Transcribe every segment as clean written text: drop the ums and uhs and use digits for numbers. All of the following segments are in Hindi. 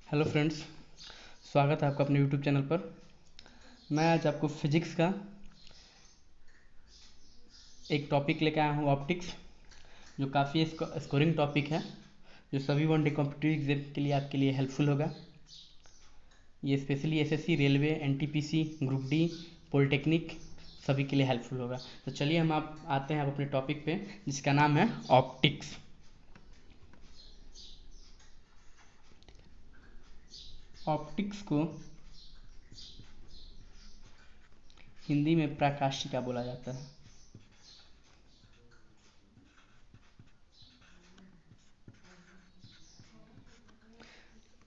हेलो फ्रेंड्स, स्वागत है आपका अपने यूट्यूब चैनल पर। मैं आज आपको फिजिक्स का एक टॉपिक लेकर आया हूँ, ऑप्टिक्स, जो काफ़ी स्कोरिंग टॉपिक है, जो सभी वन डे कॉम्पिटिटिव एग्जाम के लिए आपके लिए हेल्पफुल होगा। ये specially SSC, railway, NTPC, group D, polytechnic सभी के लिए हेल्पफुल होगा। तो चलिए हम आप आते हैं आप अपने टॉपिक पे, जिसका नाम है ऑप्टिक्स। ऑप्टिक्स को हिंदी में प्रकाशिका बोला जाता है।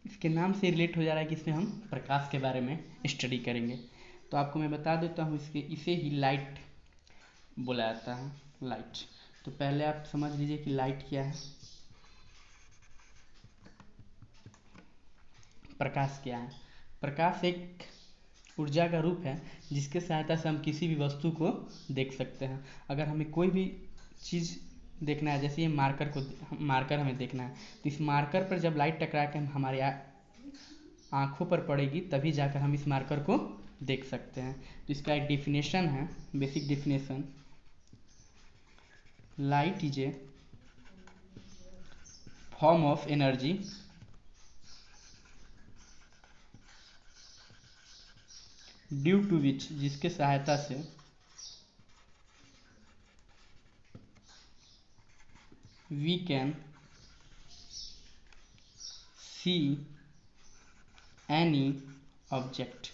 इसके नाम से रिलेट हो जा रहा है कि इसमें हम प्रकाश के बारे में स्टडी करेंगे। तो आपको मैं बता देता हूँ, इसे ही लाइट बोला जाता है, लाइट। तो पहले आप समझ लीजिए कि लाइट क्या है, प्रकाश क्या है। प्रकाश एक ऊर्जा का रूप है जिसके सहायता से हम किसी भी वस्तु को देख सकते हैं। अगर हमें कोई भी चीज़ देखना है, जैसे ये मार्कर हमें देखना है, तो इस मार्कर पर जब लाइट टकरा के हमारे आँखों पर पड़ेगी, तभी जाकर हम इस मार्कर को देख सकते हैं। तो इसका एक डेफिनेशन है, basic definition: light is a form of energy due to which, जिसके सहायता से we can see any object.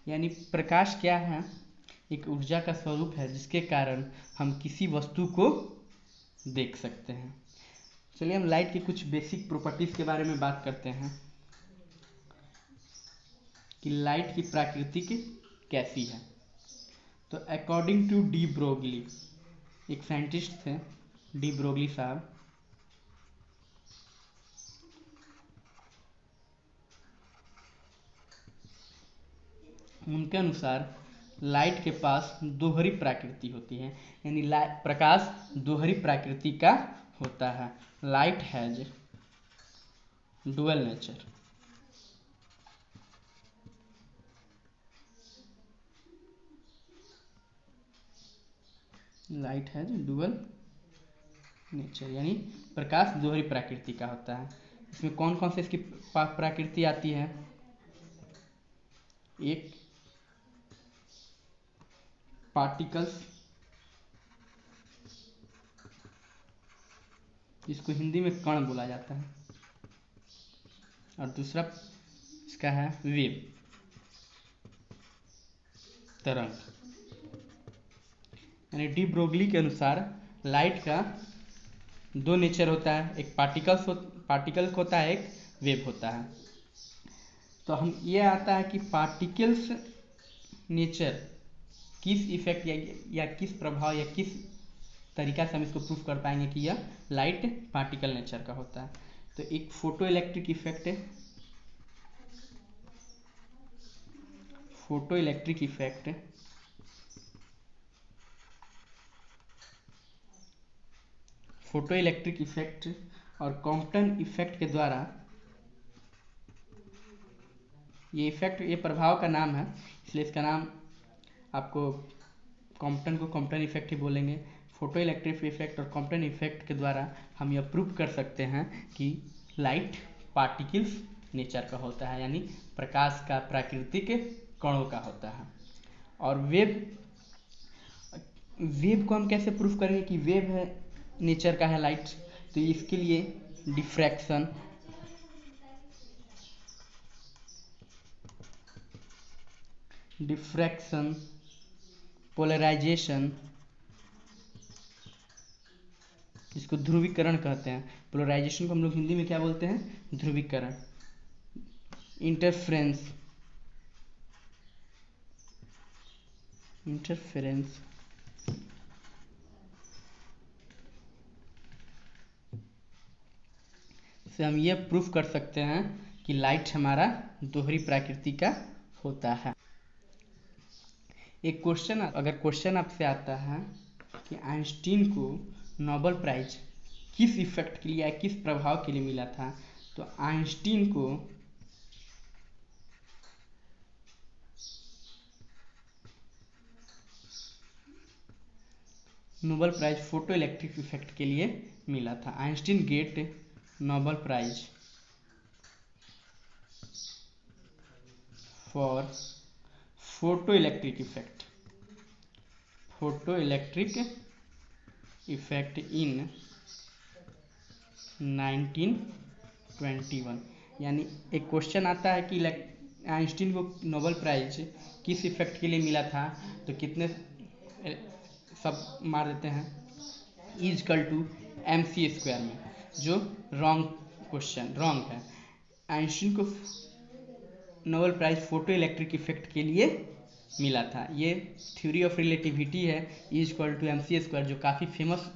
यानी प्रकाश क्या है? एक ऊर्जा का स्वरूप है जिसके कारण हम किसी वस्तु को देख सकते हैं। चलिए हम लाइट की कुछ बेसिक प्रॉपर्टीज के बारे में बात करते हैं कि लाइट की प्रकृति कैसी है। तो अकॉर्डिंग टू डी ब्रोगली, एक साइंटिस्ट थे डी ब्रोगली साहब, उनके अनुसार लाइट के पास दोहरी प्रकृति होती है। यानी प्रकाश दोहरी प्रकृति का होता है। Light has dual nature. Light has dual nature यानी प्रकाश दोहरी प्रकृति का होता है। इसमें कौन कौन से इसकी प्रकृति आती है? एक, पार्टिकल्स, जिसको हिंदी में कण बोला जाता है, और दूसरा इसका है वेव, तरंग। यानी डी ब्रोगली के अनुसार लाइट का दो नेचर होता है, एक पार्टिकल्स होता है, एक वेव होता है। तो हम ये आता है कि पार्टिकल्स नेचर किस इफेक्ट या किस प्रभाव या किस तरीका से हम इसको प्रूफ कर पाएंगे कि यह लाइट पार्टिकल नेचर का होता है। तो एक फोटो इलेक्ट्रिक इफेक्ट है। Photo electric effect photo electric effect और कॉम्पटन इफेक्ट के द्वारा, ये प्रभाव का नाम है, इसलिए इसका नाम आपको कॉम्पटन इफेक्ट ही बोलेंगे। फोटो इलेक्ट्रिक इफेक्ट और कॉम्पटन इफेक्ट के द्वारा हम यह प्रूव कर सकते हैं कि लाइट पार्टिकल्स नेचर का होता है, यानी प्रकाश का प्राकृतिक कणों का होता है। और वेव को हम कैसे प्रूफ करेंगे कि वेव है नेचर का है लाइट? तो इसके लिए डिफ्रैक्शन, पोलराइजेशन, जिसको ध्रुवीकरण कहते हैं, पोलराइजेशन को हम लोग हिंदी में क्या बोलते हैं? ध्रुवीकरण। इंटरफेरेंस से हम ये प्रूफ कर सकते हैं कि लाइट हमारा दोहरी प्रकृति का होता है। एक क्वेश्चन, अगर क्वेश्चन आपसे आता है कि आइंस्टीन को नोबेल प्राइज किस इफेक्ट के लिए या किस प्रभाव के लिए मिला था, तो आइंस्टीन को Nobel prize photo electric effect के लिए मिला था। Einstein get Nobel prize for photo electric effect in 1921। यानी एक क्वेश्चन आता है कि आइंस्टीन को नोबेल प्राइज किस इफेक्ट के लिए मिला था, तो कितने सब मार देते हैं इजकल टू mc² में, जो रॉन्ग क्वेश्चन रॉन्ग है। आइंस्टीन को Nobel prize photo electric effect के लिए मिला था। ये थ्योरी ऑफ रिलेटिविटी है, इजकल टू mc², जो काफ़ी फेमस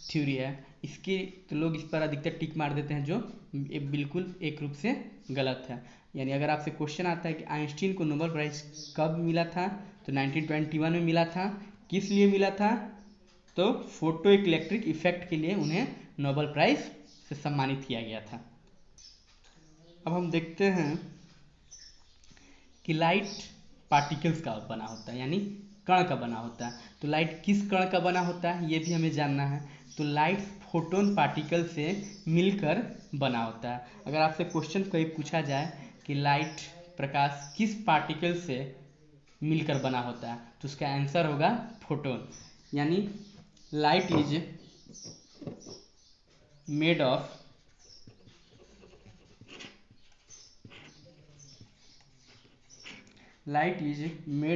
थ्योरी है। इसके तो लोग इस पर अधिकतर टिक मार देते हैं, जो बिल्कुल एक रूप से गलत है। यानी अगर आपसे क्वेश्चन आता है कि आइंस्टीन को नोबेल प्राइज कब मिला था, तो 1921 में मिला था। किस लिए मिला था, तो फोटो इलेक्ट्रिक इफेक्ट के लिए उन्हें नोबेल प्राइज से सम्मानित किया गया था। अब हम देखते हैं कि लाइट पार्टिकल्स का बना होता है, यानी कण का बना होता है। तो लाइट किस कण का बना होता है, ये भी हमें जानना है। तो लाइट फोटोन पार्टिकल से मिलकर बना होता है। अगर आपसे क्वेश्चन कोई पूछा जाए कि लाइट प्रकाश किस पार्टिकल से मिलकर बना होता है, तो उसका आंसर होगा फोटोन। यानी light is made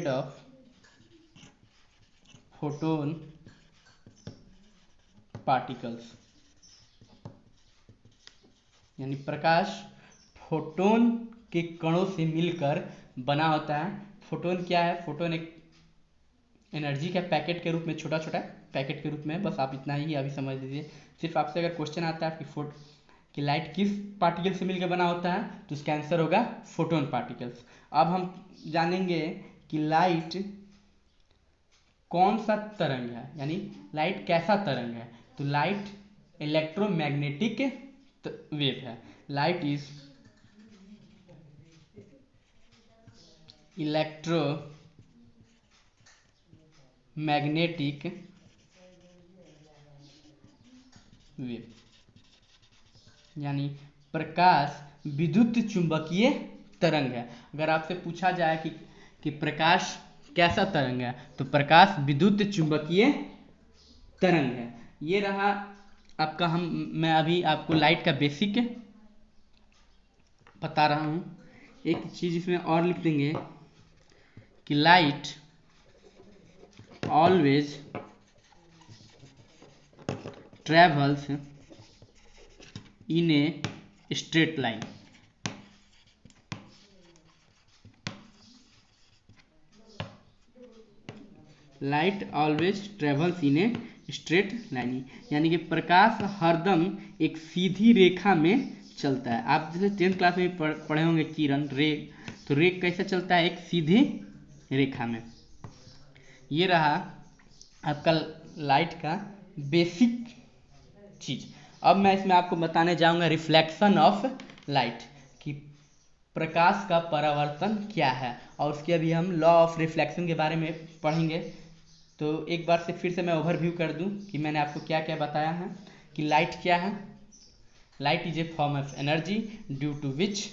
of photon particles. यानी प्रकाश फोटोन के कणों से मिलकर बना होता है। फोटोन क्या है, फोटोन एक एनर्जी का पैकेट के रूप में, छोटा छोटा पैकेट के रूप में, बस आप इतना ही अभी समझ लीजिए। सिर्फ आपसे अगर क्वेश्चन आता है कि लाइट किस पार्टिकल से मिलकर बना होता है, तो उसका आंसर होगा फोटोन पार्टिकल्स। अब हम जानेंगे कि लाइट कौन सा तरंग है, यानी लाइट कैसा तरंग है। तो लाइट इलेक्ट्रोमैग्नेटिक वेव है। लाइट इज इलेक्ट्रोमैग्नेटिक वेव, यानी प्रकाश विद्युत चुंबकीय तरंग है। अगर आपसे पूछा जाए कि प्रकाश कैसा तरंग है, तो प्रकाश विद्युत चुंबकीय तरंग है। ये रहा आपका, मैं अभी आपको लाइट का बेसिक बता रहा हूँ। एक चीज इसमें और लिख देंगे कि light always travels in a straight line. Light always travels in a straight line, यानी कि प्रकाश हरदम एक सीधी रेखा में चलता है। आप जैसे 10th क्लास में पढ़े होंगे किरण रे, तो रे कैसे चलता है, एक सीधी रेखा में। ये रहा आपका लाइट का बेसिक चीज। अब मैं इसमें आपको बताने जाऊंगा रिफ्लेक्शन ऑफ लाइट, कि प्रकाश का परावर्तन क्या है, और उसके अभी हम लॉ ऑफ रिफ्लेक्शन के बारे में पढ़ेंगे। तो एक बार से फिर से मैं ओवरव्यू कर दूं कि मैंने आपको क्या क्या बताया है। कि लाइट क्या है, light is a form of energy due to which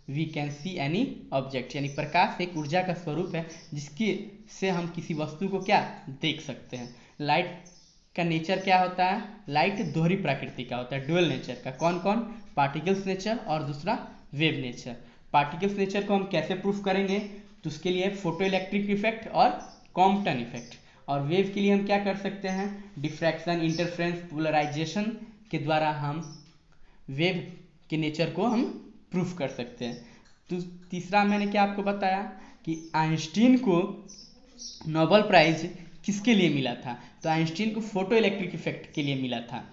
we can see any object, यानी प्रकाश एक ऊर्जा का स्वरूप है जिसकी से हम किसी वस्तु को क्या देख सकते हैं। लाइट का नेचर क्या होता है, लाइट दोहरी प्रकृति का होता है, ड्यूअल नेचर का। कौन कौन, पार्टिकल्स नेचर और दूसरा वेव नेचर। पार्टिकल्स नेचर को हम कैसे प्रूफ करेंगे, तो उसके लिए फोटो इलेक्ट्रिक इफेक्ट और कॉम्पटन इफेक्ट। और वेव के लिए हम क्या कर सकते हैं, डिफ्रैक्शन, इंटरफ्रेंस, पोलराइजेशन के द्वारा हम वेव के नेचर को हम प्रूफ कर सकते हैं। तो तीसरा मैंने क्या आपको बताया कि आइंस्टीन को नोबेल प्राइज किसके लिए मिला था, तो आइंस्टीन को फोटो इलेक्ट्रिक इफेक्ट के लिए मिला था।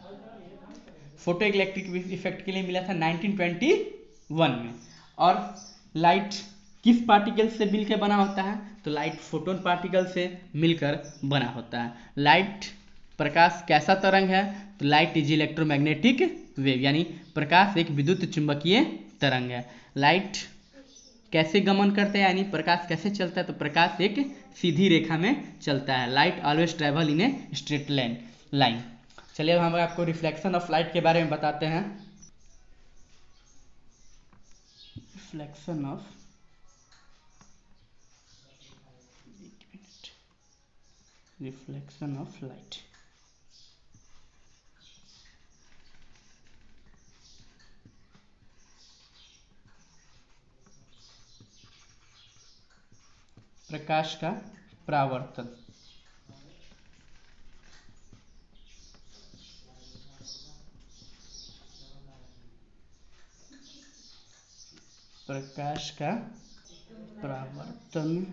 फोटो इलेक्ट्रिक इफेक्ट के लिए मिला था 1921 में। और लाइट किस पार्टिकल से मिलकर बना होता है, तो लाइट फोटोन पार्टिकल से मिलकर बना होता है। लाइट प्रकाश कैसा तरंग है, तो लाइट इज इलेक्ट्रोमैग्नेटिक वेव, यानी प्रकाश एक विद्युत चुंबकीय तरंग है। लाइट कैसे गमन करते हैं, यानी प्रकाश कैसे चलता है, तो प्रकाश एक सीधी रेखा में चलता है। Light always travel in a straight line. चलिए अब हम आपको रिफ्लेक्शन ऑफ लाइट के बारे में बताते हैं। Reflection of light. प्रकाश का परावर्तन। प्रकाश का परावर्तन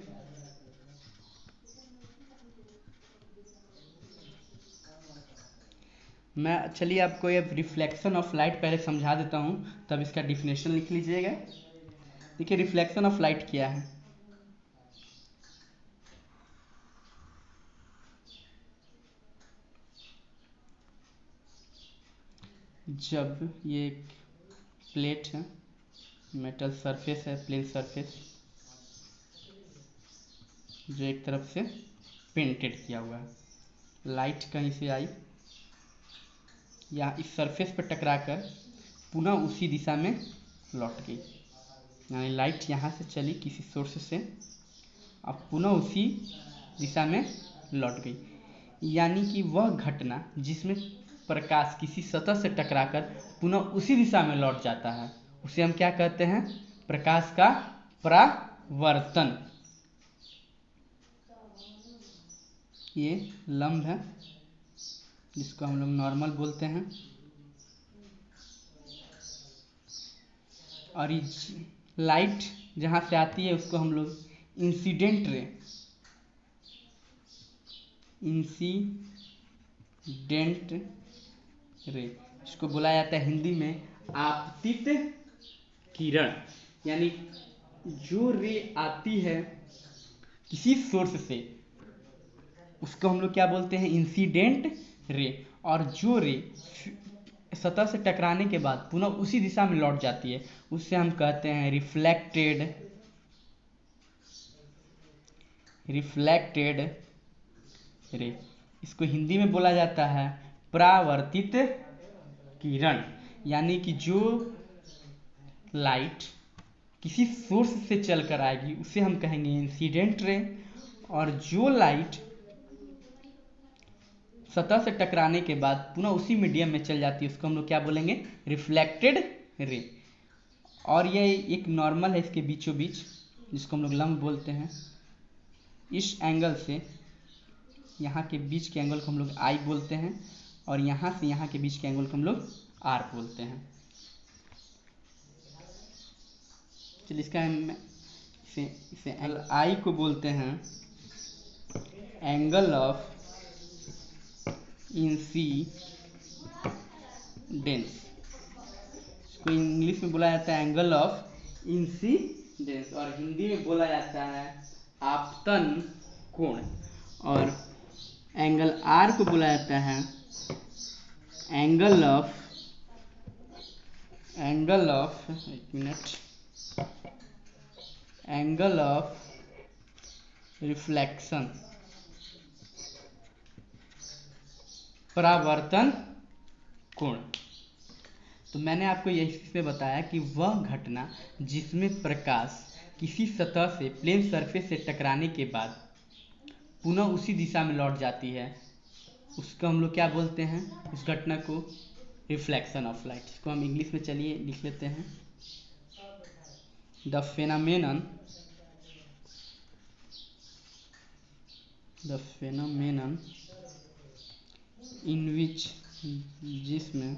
चलिए आपको ये रिफ्लेक्शन ऑफ लाइट पहले समझा देता हूँ, तब इसका डिफिनेशन लिख लीजिएगा। देखिए रिफ्लेक्शन ऑफ लाइट क्या है। जब ये एक प्लेट है, मेटल सरफेस है, प्लेन सरफेस, जो एक तरफ से पेंटेड किया हुआ है, लाइट कहीं से आई या इस सरफेस पर टकराकर पुनः उसी दिशा में लौट गई, यानी लाइट यहाँ से चली किसी सोर्स से, अब पुनः उसी दिशा में लौट गई, यानी कि वह घटना जिसमें प्रकाश किसी सतह से टकराकर पुनः उसी दिशा में लौट जाता है, उसे हम क्या कहते हैं, प्रकाश का परावर्तन। ये लंब है जिसको हम लोग नॉर्मल बोलते हैं, और ये लाइट जहाँ से आती है उसको हम लोग इंसिडेंट रे, इसको बोला जाता है हिंदी में आपतित किरण, यानी जो रे आती है किसी सोर्स से उसको हम लोग क्या बोलते हैं, इंसिडेंट रे, और जो रे सतह से टकराने के बाद पुनः उसी दिशा में लौट जाती है उससे हम कहते हैं रिफ्लेक्टेड रे। इसको हिंदी में बोला जाता है परावर्तित किरण, यानी कि जो लाइट किसी सोर्स से चलकर आएगी उसे हम कहेंगे इंसिडेंट रे, और जो लाइट सतह से टकराने के बाद पुनः उसी मीडियम में चल जाती है उसको हम लोग क्या बोलेंगे, रिफ्लेक्टेड रे। और यह एक नॉर्मल है इसके बीचों बीच, जिसको हम लोग लंब बोलते हैं। इस एंगल से यहाँ के बीच के एंगल को हम लोग आई बोलते हैं, और यहाँ से यहाँ के बीच के एंगल को हम लोग आर बोलते हैं। चलिए इसका इसे एंगल आई को बोलते हैं एंगल ऑफ इंसिडेंस, इसको इंग्लिश में बोला जाता है एंगल ऑफ इंसिडेंस, और हिंदी में बोला जाता है आपतन कोण, और एंगल आर को बोला जाता है angle of angle of reflection, परावर्तन कोण। तो मैंने आपको यही इसमें बताया कि वह घटना जिसमें प्रकाश किसी सतह से प्लेन सरफेस से टकराने के बाद पुनः उसी दिशा में लौट जाती है उसको हम लोग क्या बोलते हैं, उस घटना को रिफ्लेक्शन ऑफ लाइट। इसको हम इंग्लिश में चलिए लिख लेते हैं, द फेनोमेनन इन विच, जिसमें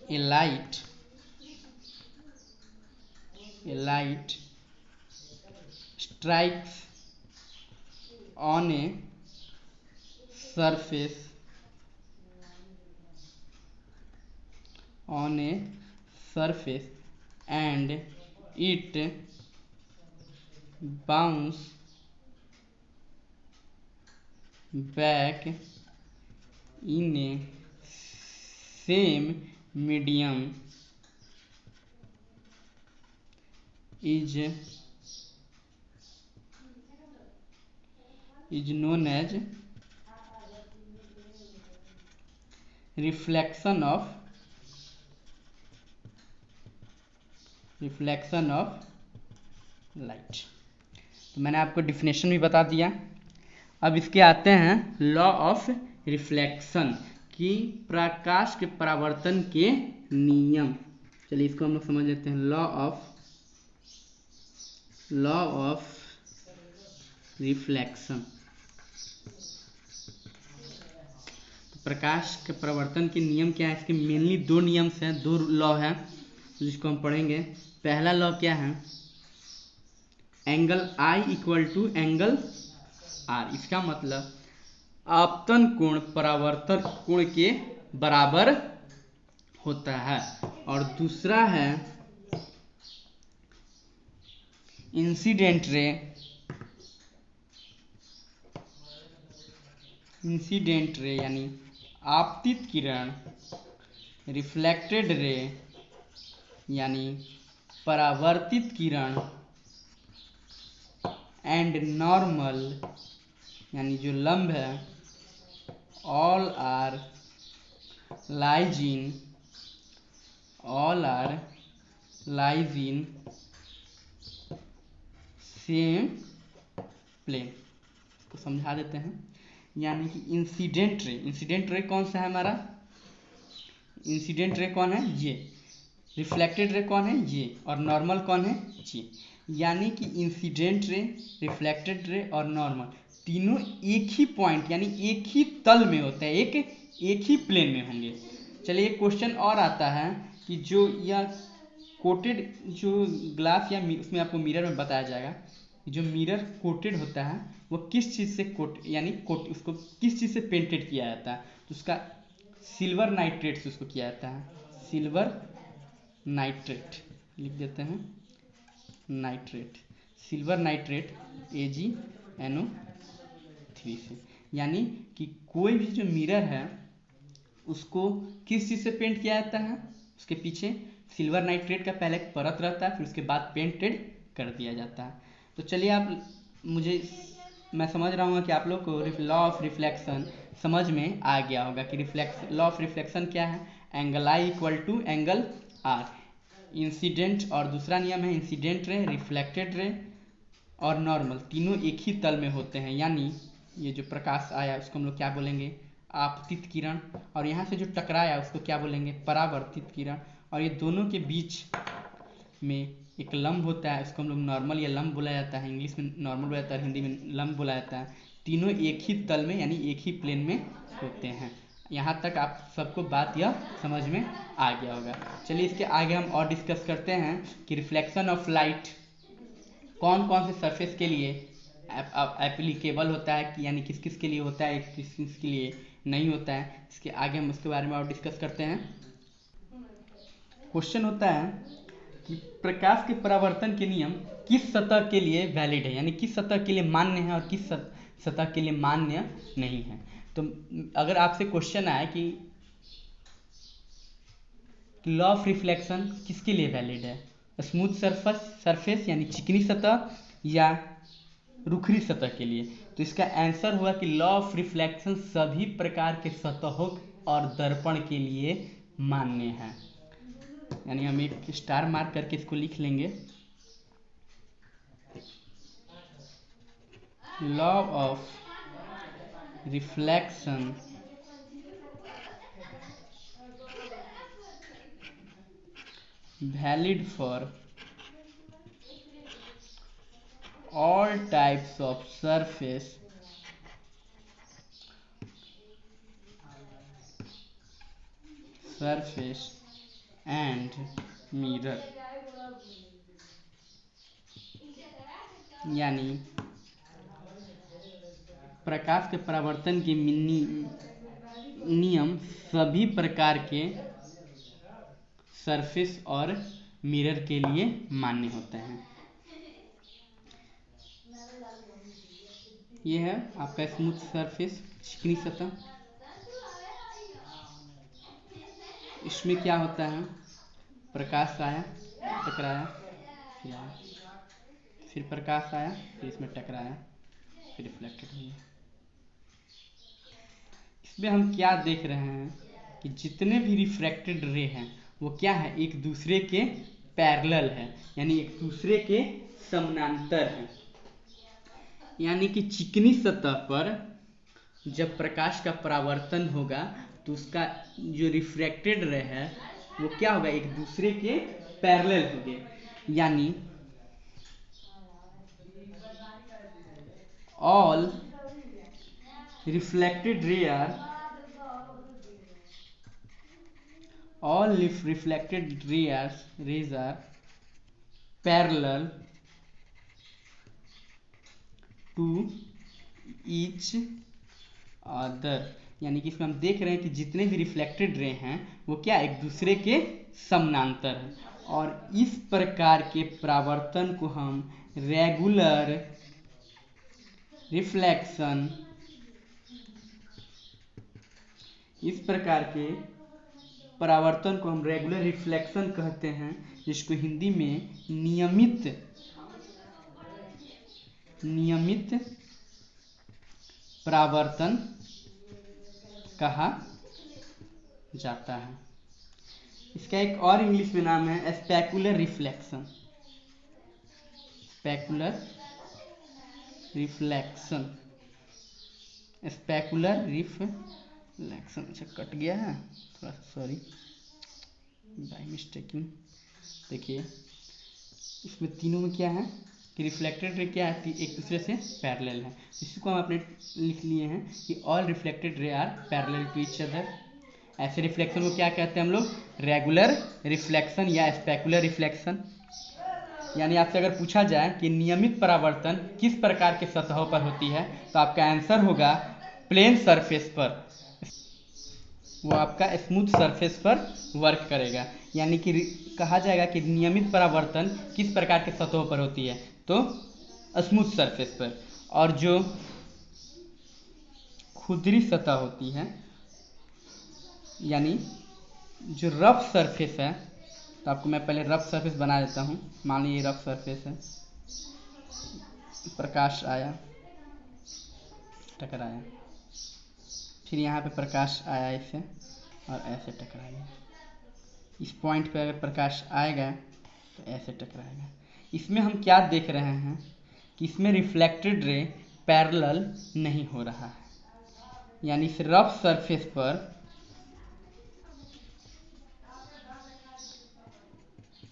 a light strikes on a surface and it bounce back in a same medium is known as reflection of light. तो मैंने आपको डिफिनेशन भी बता दिया। अब इसके आते हैं लॉ ऑफ रिफ्लेक्शन कि प्रकाश के परावर्तन के नियम। चलिए इसको हम लोग समझ लेते हैं। Law of reflection. तो प्रकाश के परावर्तन के नियम क्या है? इसके मेनली दो नियम्स हैं, दो लॉ है जिसको हम पढ़ेंगे। पहला लॉ क्या है? Angle I equal to angle R। इसका मतलब आपतन कोण परावर्तन कोण के बराबर होता है। और दूसरा है इंसिडेंट रे यानी आपतित किरण, रिफ्लेक्टेड रे यानी परावर्तित किरण, एंड नॉर्मल यानी जो लंब है, all are lies in same plane. को समझा देते हैं। यानी कि इंसिडेंट रे कौन सा है हमारा? इंसिडेंट रे कौन है? ये। रिफ्लेक्टेड रे कौन है? ये। और नॉर्मल कौन है? ये। यानी कि इंसिडेंट रे, रिफ्लेक्टेड रे और नॉर्मल तीनों एक ही पॉइंट यानी एक ही तल में होते हैं, एक ही प्लेन में होंगे। चलिए एक क्वेश्चन और आता है कि जो यह कोटेड जो ग्लास या उसमें आपको मिरर में बताया जाएगा, जो मिरर कोटेड होता है वो किस चीज़ से उसको किस चीज़ से पेंटेड किया जाता है? तो उसका सिल्वर नाइट्रेट से उसको किया जाता है। सिल्वर नाइट्रेट लिख देते हैं, नाइट्रेट, सिल्वर नाइट्रेट AgNO3 से। यानी कि कोई भी जो मिरर है उसको किस चीज़ से पेंट किया जाता है? उसके पीछे सिल्वर नाइट्रेट का पहले एक परत रहता है, फिर उसके बाद पेंटेड कर दिया जाता है। तो चलिए मैं समझ रहा हूँ कि आप लोग को लॉ ऑफ रिफ्लेक्शन समझ में आ गया होगा कि लॉ ऑफ रिफ्लेक्शन क्या है? Angle I equal to angle R। Incident और दूसरा नियम है इंसिडेंट रे, रिफ्लेक्टेड रे और नॉर्मल तीनों एक ही तल में होते हैं। यानी ये जो प्रकाश आया उसको हम लोग क्या बोलेंगे? आपतित किरण। और यहाँ से जो टकराया उसको क्या बोलेंगे? परावर्तित किरण। और ये दोनों के बीच में एक लंब होता है, उसको हम लोग नॉर्मल या लंब बुलाया जाता है। इंग्लिश में नॉर्मल बुलाया जाता है, हिंदी में लंब बुलाया जाता है। तीनों एक ही तल में यानी एक ही प्लेन में होते हैं। यहाँ तक आप सबको बात यह समझ में आ गया होगा। चलिए इसके आगे हम और डिस्कस करते हैं कि रिफ्लेक्शन ऑफ लाइट कौन कौन से सरफेस के लिए एप्लीकेबल होता है कि यानी किस किस के लिए होता है, किस किस के लिए नहीं होता है। इसके आगे हम उसके बारे में और डिस्कस करते हैं। क्वेश्चन होता है कि प्रकाश के परावर्तन के नियम किस सतह के लिए वैलिड है, यानी किस सतह के लिए मान्य है और किस सतह के लिए मान्य नहीं है। तो अगर आपसे क्वेश्चन आए कि लॉ ऑफ रिफ्लेक्शन किसके लिए वैलिड है, स्मूथ सरफेस यानी चिकनी सतह या रुखरी सतह के लिए, तो इसका आंसर हुआ कि लॉ ऑफ रिफ्लेक्शन सभी प्रकार के सतहों और दर्पण के लिए मान्य है। यानी हम एक स्टार मार्क करके इसको लिख लेंगे। Law of reflection valid for all types of surface and mirror। यानी प्रकाश के परावर्तन के नियम सभी प्रकार के सरफेस और मिरर के लिए मान्य होते हैं। ये है आपका स्मूथ सरफेस, चिकनी सतह। इसमें क्या होता है, प्रकाश आया, टकराया, फिर आया, फिर प्रकाश आया, फिर इसमें टकराया, फिर रिफ्लेक्टेड हुई। इसमें हम क्या देख रहे हैं कि जितने भी रिफ्रैक्टेड रे हैं वो क्या है, एक दूसरे के पैरेलल है, यानी एक दूसरे के समानांतर है। यानी कि चिकनी सतह पर जब प्रकाश का परावर्तन होगा तो उसका जो रिफ्रैक्टेड रे है वो क्या होगा, एक दूसरे के पैरेलल होंगे। यानी all reflected ray are rays are parallel to each other। यानी कि इसमें हम देख रहे हैं कि जितने भी रिफ्लेक्टेड रे हैं वो क्या एक दूसरे के समानांतर हैं, और इस प्रकार के परावर्तन को हम रेगुलर रिफ्लेक्शन, इस प्रकार के परावर्तन को हम रेगुलर रिफ्लेक्शन कहते हैं, जिसको हिंदी में नियमित परावर्तन कहा जाता है। इसका एक और इंग्लिश में नाम है स्पेकुलर रिफ्लेक्शन। स्पेकुलर रिफ्लेक्शन, अच्छा कट गया है थोड़ा सा, सॉरी बाय मिस्टेकिंग। देखिए इसमें तीनों में क्या है कि रिफ्लेक्टेड रे क्या है, एक दूसरे से पैरेलल है। इसको हम अपने लिख लिए हैं कि all reflected ray are parallel to each other. ऐसे रिफ्लेक्शन को क्या कहते हैं हम लोग, रेगुलर रिफ्लेक्शन या स्पेकुलर रिफ्लेक्शन। यानी आपसे अगर पूछा जाए कि नियमित परावर्तन किस प्रकार के सतहों पर होती है तो आपका आंसर होगा प्लेन सरफेस पर, वो आपका स्मूथ सरफेस पर वर्क करेगा। यानी कि कहा जाएगा कि नियमित परावर्तन किस प्रकार के सतहों पर होती है, तो स्मूथ सरफेस पर। और जो खुरदरी सतह होती है, यानी जो रफ सरफेस है, तो आपको मैं पहले रफ सरफेस बना देता हूँ। मान लीजिए रफ सरफेस है, प्रकाश आया, टकराया, फिर यहाँ पे प्रकाश आया इससे और ऐसे टकराएगा। इस पॉइंट पे अगर प्रकाश आएगा तो ऐसे टकराएगा। इसमें हम क्या देख रहे हैं कि इसमें रिफ्लेक्टेड रे पैरेलल नहीं हो रहा है। यानी इस रफ सरफेस पर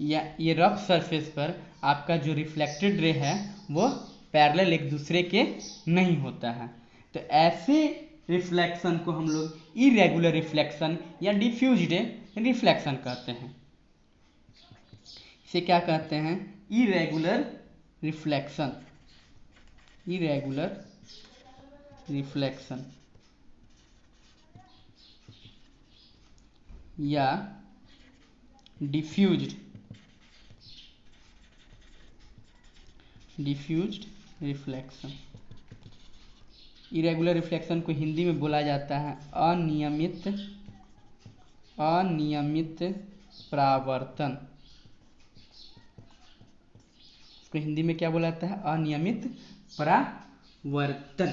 या ये रफ सरफेस पर आपका जो रिफ्लेक्टेड रे है वो पैरेलल एक दूसरे के नहीं होता है। तो ऐसे रिफ्लेक्शन को हम लोग इरेगुलर रिफ्लेक्शन या डिफ्यूज्ड रिफ्लेक्शन कहते हैं। इसे क्या कहते हैं, इरेगुलर रिफ्लेक्शन, इरेगुलर रिफ्लेक्शन या डिफ्यूज्ड रिफ्लेक्शन। इरेगुलर रिफ्लेक्शन को हिंदी में बोला जाता है अनियमित परावर्तन। इसको हिंदी में क्या बोला जाता है, अनियमित परावर्तन।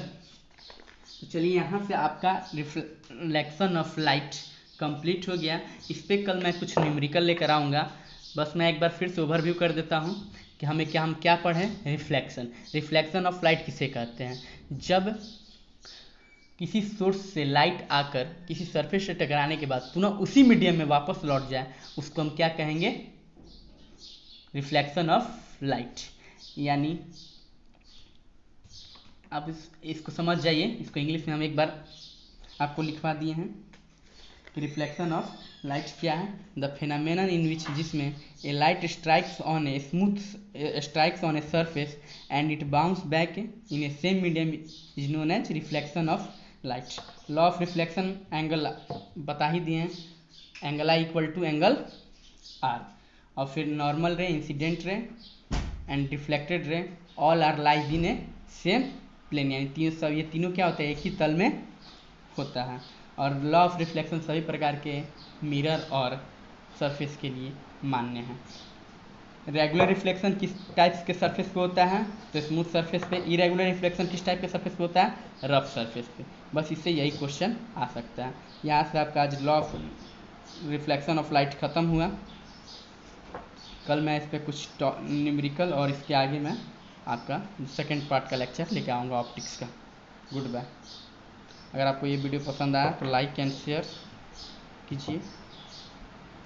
तो चलिए यहाँ से आपका रिफ्लेक्शन ऑफ लाइट कंप्लीट हो गया। इस पर कल मैं कुछ न्यूमेरिकल लेकर आऊँगा। बस मैं एक बार फिर से ओवरव्यू कर देता हूँ कि हम क्या पढ़ें। रिफ्लेक्शन ऑफ लाइट किसे कहते हैं, जब किसी सोर्स से लाइट आकर किसी सरफेस से टकराने के बाद पुनः उसी मीडियम में वापस लौट जाए, उसको हम क्या कहेंगे, रिफ्लेक्शन ऑफ लाइट। यानी आप इसको समझ जाइए। इसको इंग्लिश में हम एक बार आपको लिखवा दिए हैं कि रिफ्लेक्शन ऑफ लाइट क्या है, द फेनामेनन इन विच, जिसमें a light strikes on a surface and it bounce back in a same medium is known as reflection of light. Law of reflection angle बता ही दिए हैं, angle I equal to angle R. और फिर normal ray, incident ray and reflected ray all are lies in a same plane. यानी ये तीनों क्या होता है, एक ही तल में होता है। और लॉ ऑफ रिफ्लेक्शन सभी प्रकार के मिरर और सरफेस के लिए मान्य है। रेगुलर रिफ्लेक्शन किस टाइप्स के सरफेस पे होता है? तो स्मूथ सरफेस पे। इरेगुलर रिफ्लेक्शन किस टाइप के सरफेस पे होता है? रफ सरफेस पे। बस इससे यही क्वेश्चन आ सकता है। यहाँ से आपका आज law of reflection of light ख़त्म हुआ। कल मैं इस पर कुछ न्यूमेरिकल और इसके आगे मैं आपका सेकेंड पार्ट का लेक्चर लेके आऊँगा ऑप्टिक्स का। Goodbye. अगर आपको ये वीडियो पसंद आया तो लाइक एंड शेयर कीजिए।